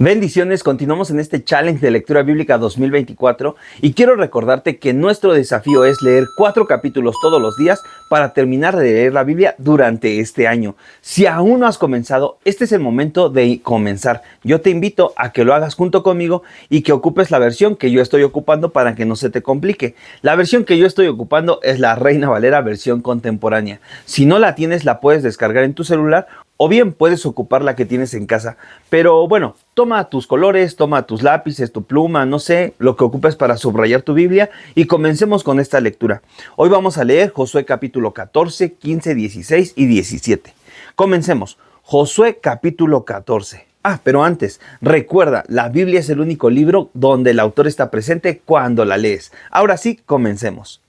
Bendiciones, continuamos en este Challenge de Lectura Bíblica 2024 y quiero recordarte que nuestro desafío es leer 4 capítulos todos los días para terminar de leer la Biblia durante este año. Si aún no has comenzado, este es el momento de comenzar. Yo te invito a que lo hagas junto conmigo y que ocupes la versión que yo estoy ocupando para que no se te complique. La versión que yo estoy ocupando es la Reina Valera versión contemporánea. Si no la tienes, la puedes descargar en tu celular o bien puedes ocupar la que tienes en casa. Pero bueno, toma tus colores, toma tus lápices, tu pluma, no sé, lo que ocupes para subrayar tu Biblia y comencemos con esta lectura. Hoy vamos a leer Josué capítulo 14, 15, 16 y 17. Comencemos. Josué capítulo 14. Pero antes, recuerda, la Biblia es el único libro donde el autor está presente cuando la lees. Ahora sí, comencemos.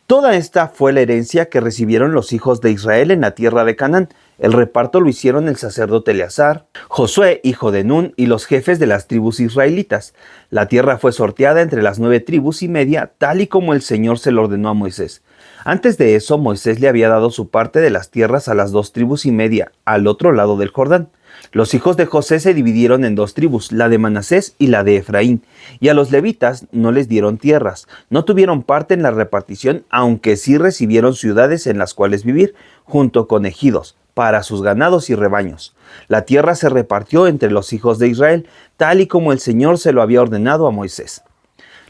Toda esta fue la herencia que recibieron los hijos de Israel en la tierra de Canaán. El reparto lo hicieron el sacerdote Eleazar, Josué, hijo de Nun, y los jefes de las tribus israelitas. La tierra fue sorteada entre las 9 tribus y media, tal y como el Señor se lo ordenó a Moisés. Antes de eso, Moisés le había dado su parte de las tierras a las 2 tribus y media, al otro lado del Jordán. Los hijos de José se dividieron en 2 tribus, la de Manasés y la de Efraín, y a los levitas no les dieron tierras, no tuvieron parte en la repartición, aunque sí recibieron ciudades en las cuales vivir, junto con ejidos, para sus ganados y rebaños. La tierra se repartió entre los hijos de Israel, tal y como el Señor se lo había ordenado a Moisés.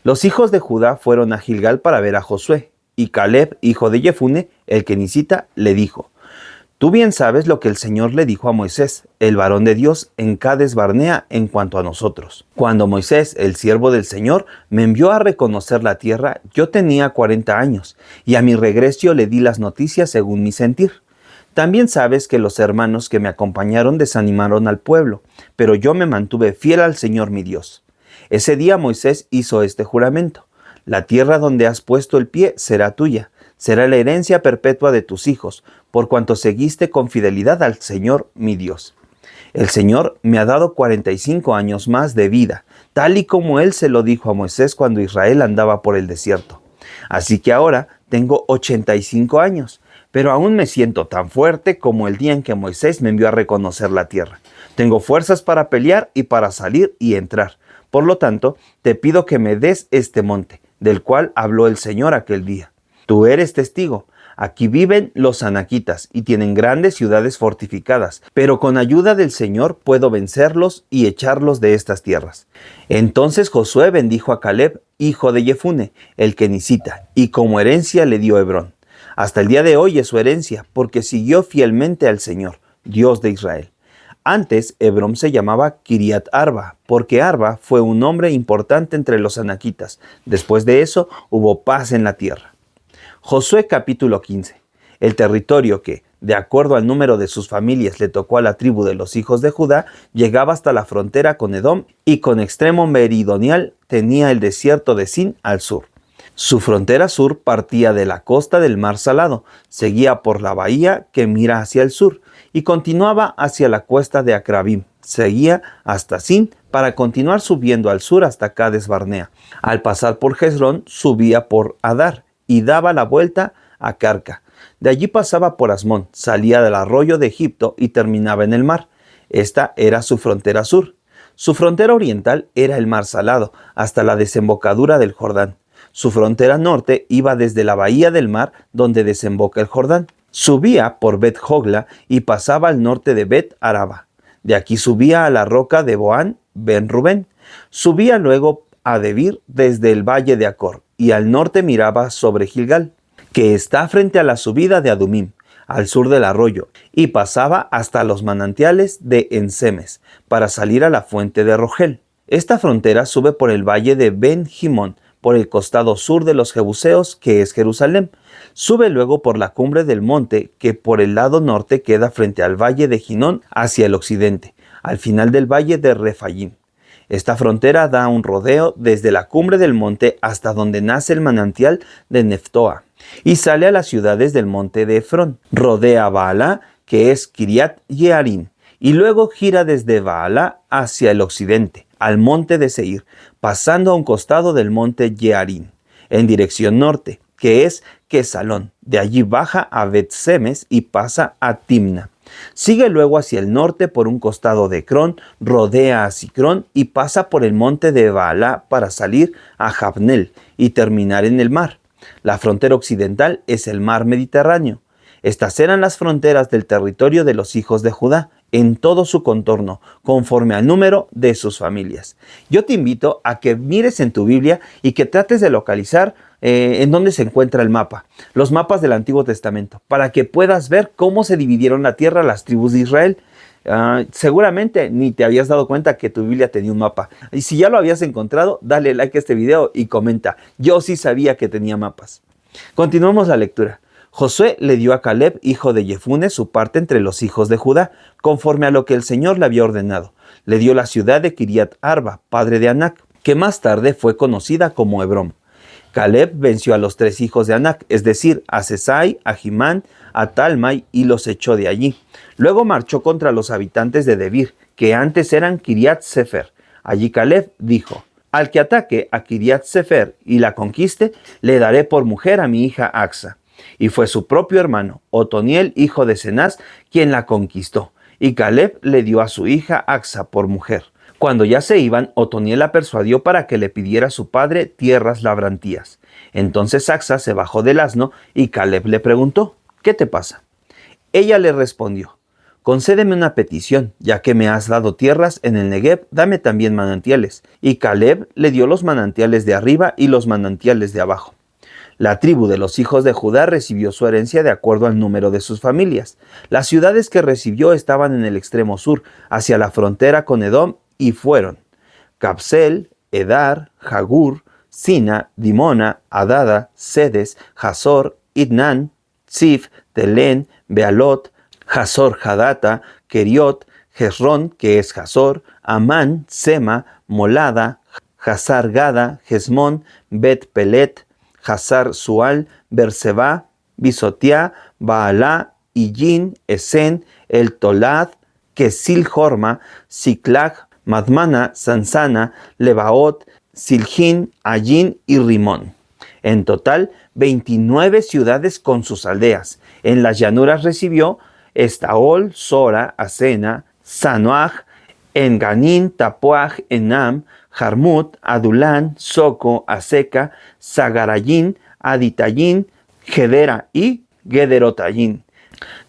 Los hijos de Judá fueron a Gilgal para ver a Josué, y Caleb, hijo de Jefune, el kenisita, le dijo: Tú bien sabes lo que el Señor le dijo a Moisés, el varón de Dios, en Cades Barnea en cuanto a nosotros. Cuando Moisés, el siervo del Señor, me envió a reconocer la tierra, yo tenía 40 años, y a mi regreso le di las noticias según mi sentir. También sabes que los hermanos que me acompañaron desanimaron al pueblo, pero yo me mantuve fiel al Señor mi Dios. Ese día Moisés hizo este juramento: La tierra donde has puesto el pie será tuya, será la herencia perpetua de tus hijos, por cuanto seguiste con fidelidad al Señor mi Dios. El Señor me ha dado 45 años más de vida, tal y como Él se lo dijo a Moisés cuando Israel andaba por el desierto. Así que ahora tengo 85 años, pero aún me siento tan fuerte como el día en que Moisés me envió a reconocer la tierra. Tengo fuerzas para pelear y para salir y entrar. Por lo tanto, te pido que me des este monte, del cual habló el Señor aquel día. Tú eres testigo. Aquí viven los anaquitas y tienen grandes ciudades fortificadas, pero con ayuda del Señor puedo vencerlos y echarlos de estas tierras. Entonces Josué bendijo a Caleb, hijo de Jefune, el kenisita, y como herencia le dio Hebrón. Hasta el día de hoy es su herencia, porque siguió fielmente al Señor, Dios de Israel. Antes, Hebrón se llamaba Kiriat Arba, porque Arba fue un hombre importante entre los anaquitas. Después de eso, hubo paz en la tierra. Josué capítulo 15. El territorio que, de acuerdo al número de sus familias, le tocó a la tribu de los hijos de Judá, llegaba hasta la frontera con Edom y con extremo meridional tenía el desierto de Sin al sur. Su frontera sur partía de la costa del Mar Salado, seguía por la bahía que mira hacia el sur y continuaba hacia la cuesta de Acrabim, seguía hasta Sin para continuar subiendo al sur hasta Cades Barnea. Al pasar por Jezrón subía por Adar y daba la vuelta a Carca. De allí pasaba por Asmón, salía del arroyo de Egipto y terminaba en el mar. Esta era su frontera sur. Su frontera oriental era el Mar Salado, hasta la desembocadura del Jordán. Su frontera norte iba desde la bahía del mar, donde desemboca el Jordán. Subía por Bet Jogla y pasaba al norte de Bet Araba. De aquí subía a la roca de Boán Ben Rubén. Subía luego a Debir desde el valle de Acor, y al norte miraba sobre Gilgal, que está frente a la subida de Adumim, al sur del arroyo, y pasaba hasta los manantiales de Ensemes, para salir a la fuente de Rogel. Esta frontera sube por el valle de Ben Jimón, por el costado sur de los Jebuseos, que es Jerusalén. Sube luego por la cumbre del monte, que por el lado norte queda frente al valle de Ginón, hacia el occidente, al final del valle de Refayim. Esta frontera da un rodeo desde la cumbre del monte hasta donde nace el manantial de Neftoa y sale a las ciudades del monte de Efrón. Rodea Baala, que es Kiriat Yearim, y luego gira desde Baala hacia el occidente, al monte de Seir, pasando a un costado del monte Yearim, en dirección norte, que es Quesalón. De allí baja a Bet-Semes y pasa a Timna. Sigue luego hacia el norte por un costado de Ecrón, rodea a Sicrón y pasa por el monte de Baalá para salir a Jabneel y terminar en el mar. La frontera occidental es el mar Mediterráneo. Estas eran las fronteras del territorio de los hijos de Judá, en todo su contorno, conforme al número de sus familias. Yo te invito a que mires en tu Biblia y que trates de localizar en dónde se encuentra el mapa, los mapas del Antiguo Testamento, para que puedas ver cómo se dividieron la tierra las tribus de Israel. Seguramente ni te habías dado cuenta que tu Biblia tenía un mapa. Y si ya lo habías encontrado, dale like a este video y comenta. Yo sí sabía que tenía mapas. Continuamos la lectura. Josué le dio a Caleb, hijo de Jefune, su parte entre los hijos de Judá, conforme a lo que el Señor le había ordenado. Le dio la ciudad de Kiriat Arba, padre de Anac, que más tarde fue conocida como Hebrón. Caleb venció a los 3 hijos de Anac, es decir, a Sesai, a Jimán, a Talmai, y los echó de allí. Luego marchó contra los habitantes de Debir, que antes eran Kiriat Sefer. Allí Caleb dijo: al que ataque a Kiriat Sefer y la conquiste, le daré por mujer a mi hija Axa. Y fue su propio hermano, Otoniel, hijo de Cenaz, quien la conquistó. Y Caleb le dio a su hija Axa por mujer. Cuando ya se iban, Otoniel la persuadió para que le pidiera a su padre tierras labrantías. Entonces Axa se bajó del asno y Caleb le preguntó: ¿qué te pasa? Ella le respondió: concédeme una petición, ya que me has dado tierras en el Negev, dame también manantiales. Y Caleb le dio los manantiales de arriba y los manantiales de abajo. La tribu de los hijos de Judá recibió su herencia de acuerdo al número de sus familias. Las ciudades que recibió estaban en el extremo sur, hacia la frontera con Edom, y fueron Capsel, Edar, Jagur, Sina, Dimona, Adada, Sedes, Hazor, Idnan, Tzif, Telén, Bealot, Hazor Hadata, Keriot, Hezrón, que es Hazor, Amán, Sema, Molada, Hazar Gada, Hezmón, Bet Pelet, Hazar Sual, Berseba, Bisotia, Baalá, Ijin, Esen, El Tolad, Kesil Jorma, Siklag, Madmana, Sansana, Lebaot, Siljín, Ayin y Rimón. En total, 29 ciudades con sus aldeas. En las llanuras recibió Estaol, Sora, Asena, Sanoaj, Enganín, Tapuaj, Enam, Jarmut, Adulán, Soco, Aseca, Sagarayín, Aditayín, Gedera y Gederotayín.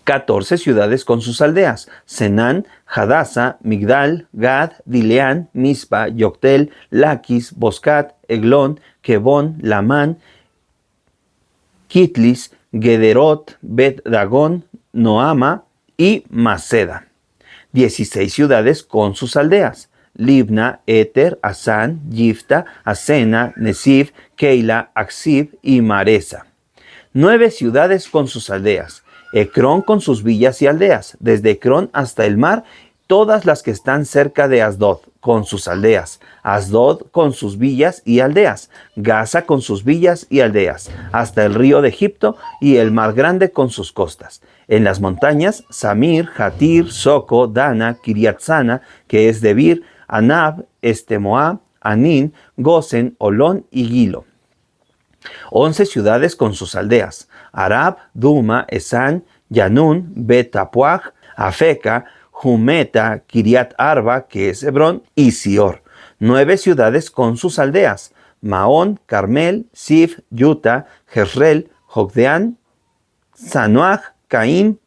14 ciudades con sus aldeas: Senán, Hadasa, Migdal, Gad, Dileán, Mispa, Yoctel, Laquis, Boscat, Eglón, Quebón, Lamán, Kitlis, Gederot, Bet Dagón, Noama y Maceda. 16 ciudades con sus aldeas: Libna, Eter, Asán, Yifta, Asena, Nesif, Keila, Aksib y Maresa. 9 ciudades con sus aldeas: Ecrón con sus villas y aldeas, desde Ecrón hasta el mar, todas las que están cerca de Asdod, con sus aldeas, Asdod con sus villas y aldeas, Gaza con sus villas y aldeas, hasta el río de Egipto y el mar grande con sus costas. En las montañas, Samir, Hatir, Soco, Dana, Kiriatzana, que es Debir, Anab, Estemoa, Anín, Gosen, Olón y Gilo. 11 ciudades con sus aldeas: Arab, Duma, Esan, Yanún, Bet Tapuaj, Afeca, Jumeta, Kiriat Arba, que es Hebrón, y Sior. 9 ciudades con sus aldeas: Maón, Carmel, Sif, Yuta, Jezreel, Jogdeán, Sanoaj, Caín,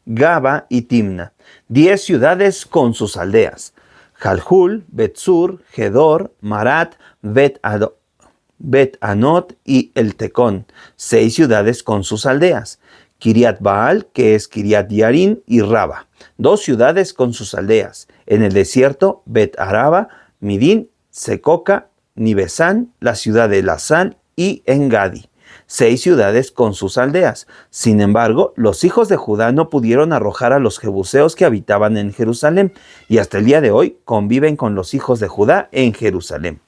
Gaba y Timna. 10 ciudades con sus aldeas: Jalhul, Betsur, Gedor, Marat, Bet Anot y El Tecón. 6 ciudades con sus aldeas: Kiriat Baal, que es Kiriat Yarin, y Raba. 2 ciudades con sus aldeas: en el desierto, Bet Araba, Midín, Secoca, Nibesán, la ciudad de Lasán y Engadi. 6 ciudades con sus aldeas. Sin embargo, los hijos de Judá no pudieron arrojar a los jebuseos que habitaban en Jerusalén, y hasta el día de hoy conviven con los hijos de Judá en Jerusalén.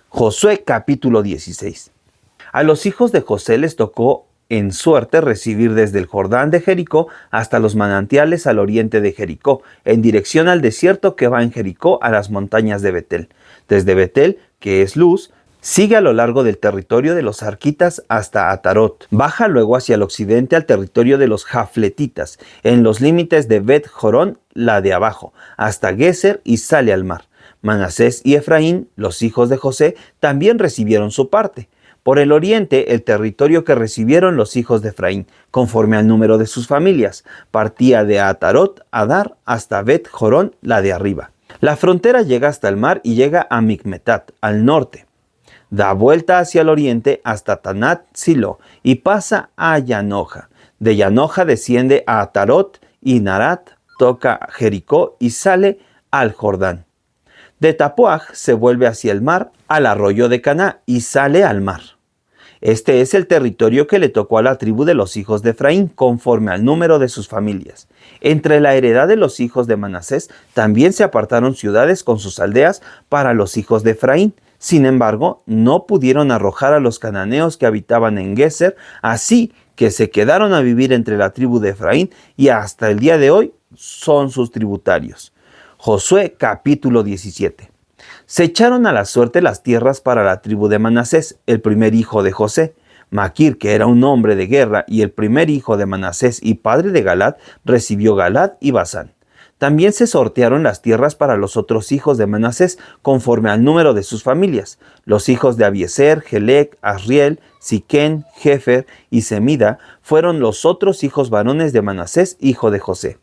Josué capítulo 16. A los hijos de José les tocó en suerte recibir desde el Jordán de Jericó hasta los manantiales al oriente de Jericó, en dirección al desierto que va en Jericó a las montañas de Betel. Desde Betel, que es Luz, Sigue a lo largo del territorio de los arquitas hasta Atarot. Baja luego hacia el occidente al territorio de los jafletitas, en los límites de Bet Jorón, la de abajo, hasta Geser y sale al mar. Manasés y Efraín, los hijos de José, también recibieron su parte. Por el oriente, el territorio que recibieron los hijos de Efraín, conforme al número de sus familias, partía de Atarot, Adar, hasta Bet Jorón, la de arriba. La frontera llega hasta el mar y llega a Micmetat, al norte. Da vuelta hacia el oriente hasta Tanat Silo y pasa a Yanoja. De Yanoja desciende a Atarot y Narat, toca Jericó y sale al Jordán. De Tapuaj se vuelve hacia el mar, al arroyo de Caná y sale al mar. Este es el territorio que le tocó a la tribu de los hijos de Efraín, conforme al número de sus familias. Entre la heredad de los hijos de Manasés también se apartaron ciudades con sus aldeas para los hijos de Efraín. Sin embargo, no pudieron arrojar a los cananeos que habitaban en Geser, así que se quedaron a vivir entre la tribu de Efraín y hasta el día de hoy son sus tributarios. Josué capítulo 17. Se echaron a la suerte las tierras para la tribu de Manasés, el primer hijo de José. Maquir, que era un hombre de guerra y el primer hijo de Manasés y padre de Galad, recibió Galad y Basán. También se sortearon las tierras para los otros hijos de Manasés, conforme al número de sus familias. Los hijos de Abiezer, Gelec, Asriel, Siquén, Jefer y Semida fueron los otros hijos varones de Manasés, hijo de José.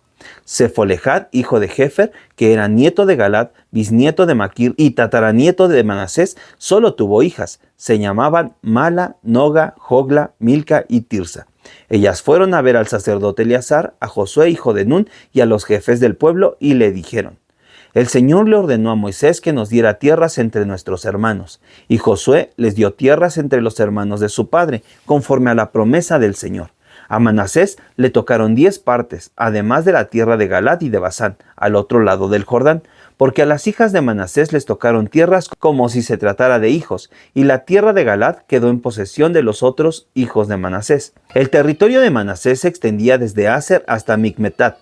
Sefolejad, hijo de Jefer, que era nieto de Galad, bisnieto de Maquir y tataranieto de Manasés, solo tuvo hijas. Se llamaban Mala, Noga, Jogla, Milca y Tirsa. Ellas fueron a ver al sacerdote Eleazar, a Josué, hijo de Nun, y a los jefes del pueblo, y le dijeron: El Señor le ordenó a Moisés que nos diera tierras entre nuestros hermanos, y Josué les dio tierras entre los hermanos de su padre, conforme a la promesa del Señor. A Manasés le tocaron 10 partes, además de la tierra de Galad y de Basán, al otro lado del Jordán, porque a las hijas de Manasés les tocaron tierras como si se tratara de hijos, y la tierra de Galad quedó en posesión de los otros hijos de Manasés. El territorio de Manasés se extendía desde Aser hasta Micmetat,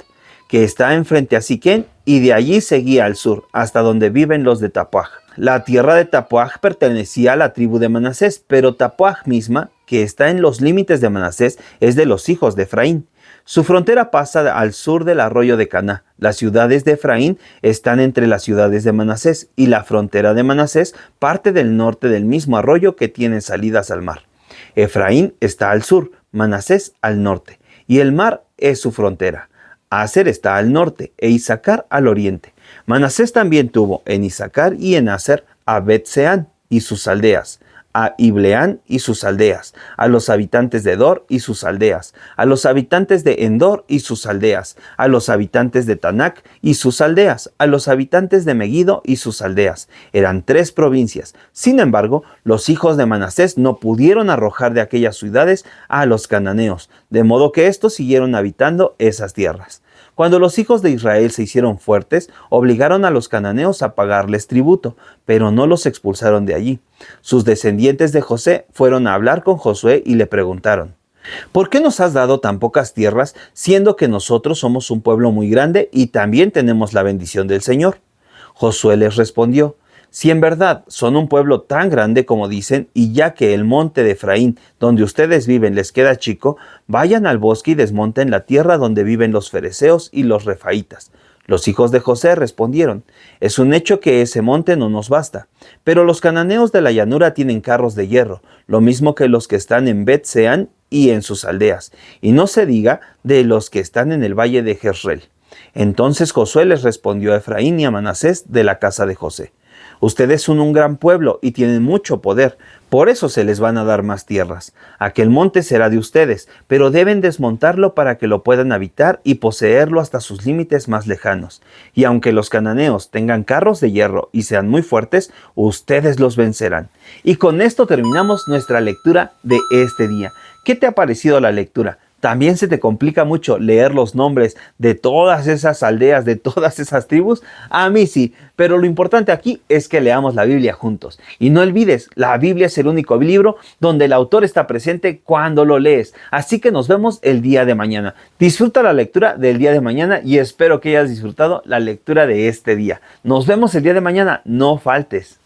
que está enfrente a Siquén, y de allí seguía al sur, hasta donde viven los de Tapuaj. La tierra de Tapuaj pertenecía a la tribu de Manasés, pero Tapuaj misma, que está en los límites de Manasés, es de los hijos de Efraín. Su frontera pasa al sur del arroyo de Caná. Las ciudades de Efraín están entre las ciudades de Manasés, y la frontera de Manasés parte del norte del mismo arroyo que tiene salidas al mar. Efraín está al sur, Manasés al norte, y el mar es su frontera. Aser está al norte e Isaacar al oriente. Manasés también tuvo en Isaacar y en Aser a Bet-Seán y sus aldeas, a Ibleán y sus aldeas, a los habitantes de Dor y sus aldeas, a los habitantes de Endor y sus aldeas, a los habitantes de Tanac y sus aldeas, a los habitantes de Megido y sus aldeas. Eran 3 provincias. Sin embargo, los hijos de Manasés no pudieron arrojar de aquellas ciudades a los cananeos, de modo que estos siguieron habitando esas tierras. Cuando los hijos de Israel se hicieron fuertes, obligaron a los cananeos a pagarles tributo, pero no los expulsaron de allí. Sus descendientes de José fueron a hablar con Josué y le preguntaron: ¿Por qué nos has dado tan pocas tierras, siendo que nosotros somos un pueblo muy grande y también tenemos la bendición del Señor? Josué les respondió: Si en verdad son un pueblo tan grande como dicen, y ya que el monte de Efraín, donde ustedes viven, les queda chico, vayan al bosque y desmonten la tierra donde viven los fereceos y los refaitas. Los hijos de José respondieron: Es un hecho que ese monte no nos basta, pero los cananeos de la llanura tienen carros de hierro, lo mismo que los que están en Bet-Seán y en sus aldeas, y no se diga de los que están en el valle de Jezreel. Entonces Josué les respondió a Efraín y a Manasés de la casa de José: Ustedes son un gran pueblo y tienen mucho poder, por eso se les van a dar más tierras. Aquel monte será de ustedes, pero deben desmontarlo para que lo puedan habitar y poseerlo hasta sus límites más lejanos. Y aunque los cananeos tengan carros de hierro y sean muy fuertes, ustedes los vencerán. Y con esto terminamos nuestra lectura de este día. ¿Qué te ha parecido la lectura? ¿También se te complica mucho leer los nombres de todas esas aldeas, de todas esas tribus? A mí sí, pero lo importante aquí es que leamos la Biblia juntos. Y no olvides, la Biblia es el único libro donde el autor está presente cuando lo lees. Así que nos vemos el día de mañana. Disfruta la lectura del día de mañana y espero que hayas disfrutado la lectura de este día. Nos vemos el día de mañana, no faltes.